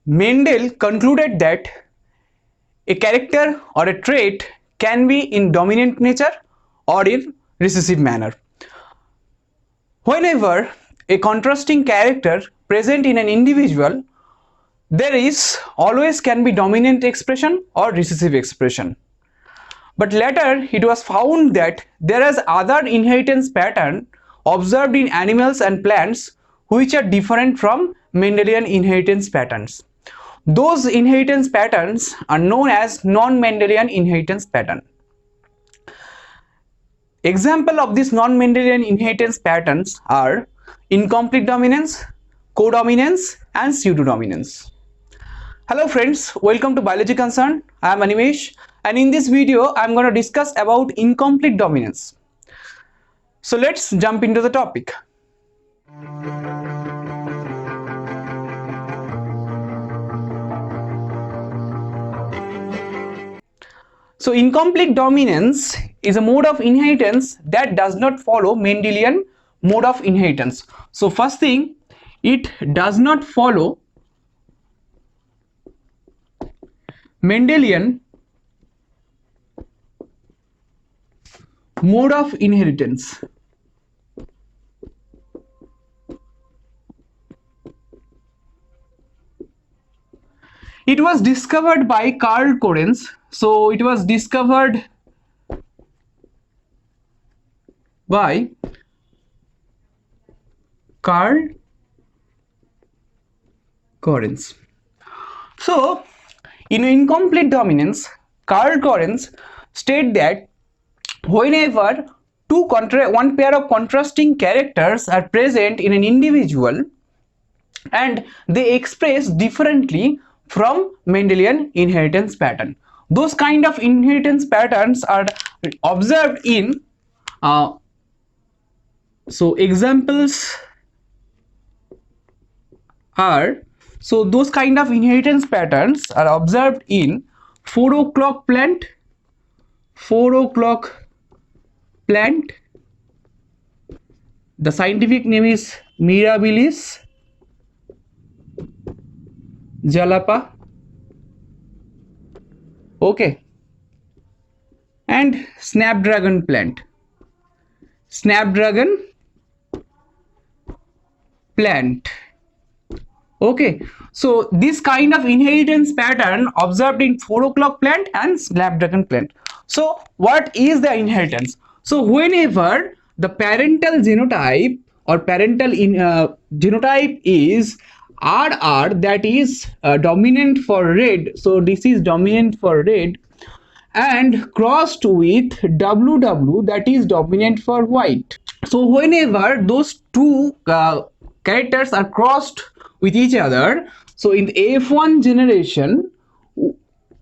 Mendel concluded that a character or a trait can be in dominant nature or in recessive manner. Whenever a contrasting character present in an individual, there is always can be dominant expression or recessive expression. But later it was found that there is other inheritance pattern observed in animals and plants which are different from Mendelian inheritance patterns. Those inheritance patterns are known as non-Mendelian inheritance pattern. Example of these non-Mendelian inheritance patterns are incomplete dominance, codominance, and pseudodominance. Hello friends, welcome to Biology Concern. I am Animesh, and in this video I am going to discuss about incomplete dominance. So let's jump into the topic. So incomplete dominance is a mode of inheritance that does not follow Mendelian mode of inheritance. So first thing, it does not follow Mendelian mode of inheritance. It was discovered by Carl Correns. So it was discovered by Carl Correns. So in incomplete dominance, Carl Correns state that whenever one pair of contrasting characters are present in an individual and they express differently from Mendelian inheritance pattern, those kind of inheritance patterns are observed in so examples are, so those kind of inheritance patterns are observed in 4 o'clock plant, the scientific name is Mirabilis jalapa, okay, and snapdragon plant, okay. So this kind of inheritance pattern observed in 4 o'clock plant and snapdragon plant. So what is the inheritance? So whenever the parental genotype or parental genotype is RR, that is dominant for red, so this is dominant for red, and crossed with WW, that is dominant for white. So whenever those two characters are crossed with each other, so in the F1 generation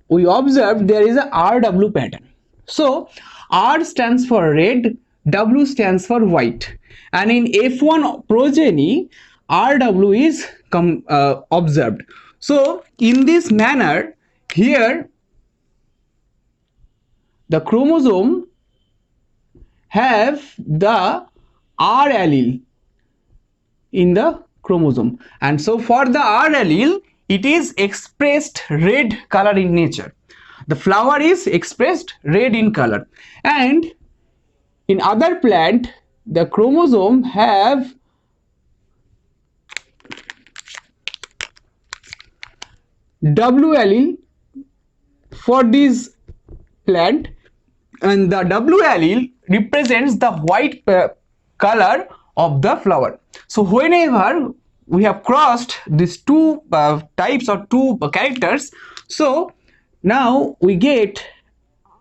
we observed there is a RW pattern. So R stands for red, W stands for white, and in F1 progeny RW is observed. So in this manner, here the chromosome have the R allele in the chromosome, and so for the R allele it is expressed red color in nature. The flower is expressed red in color, and in other plant the chromosome have W allele for this plant, and the W allele represents the white color of the flower. So whenever we have crossed these two types or two characters, so now we get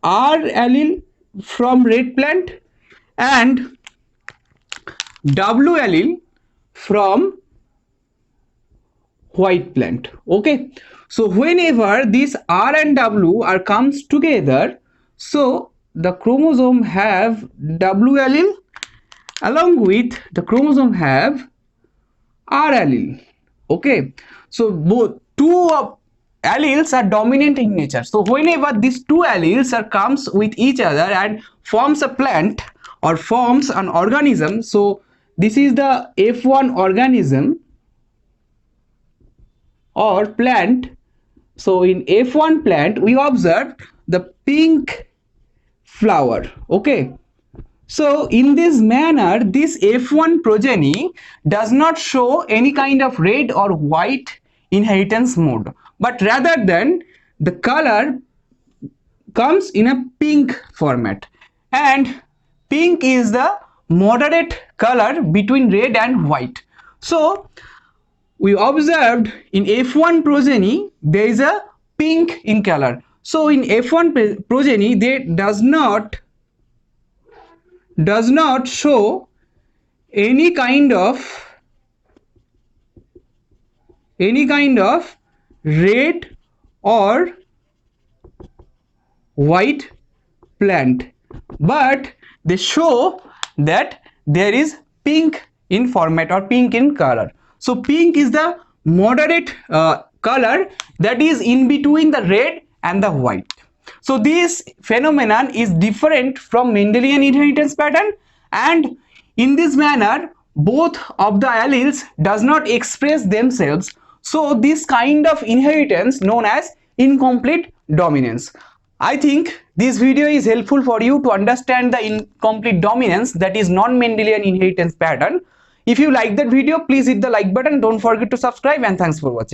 R allele from red plant and W allele from white plant, okay. So whenever these R and W are comes together, so the chromosome have W allele along with the chromosome have R allele, okay. So both two alleles are dominant in nature. So whenever these two alleles are comes with each other and forms a plant or forms an organism, so this is the F1 organism, or plant. So in F1 plant we observed the pink flower. Okay, so in this manner this F1 progeny does not show any kind of red or white inheritance mode, but rather than the color comes in a pink format, and pink is the moderate color between red and white. So we observed in F1 progeny there is a pink in color. So in F1 progeny they does not show any kind of red or white plant, but they show that there is pink in format or pink in color. So pink is the moderate color that is in between the red and the white. So this phenomenon is different from Mendelian inheritance pattern, and in this manner both of the alleles does not express themselves. So this kind of inheritance known as incomplete dominance. I think this video is helpful for you to understand the incomplete dominance, that is non-Mendelian inheritance pattern. If you like that video, please hit the like button. Don't forget to subscribe, and thanks for watching.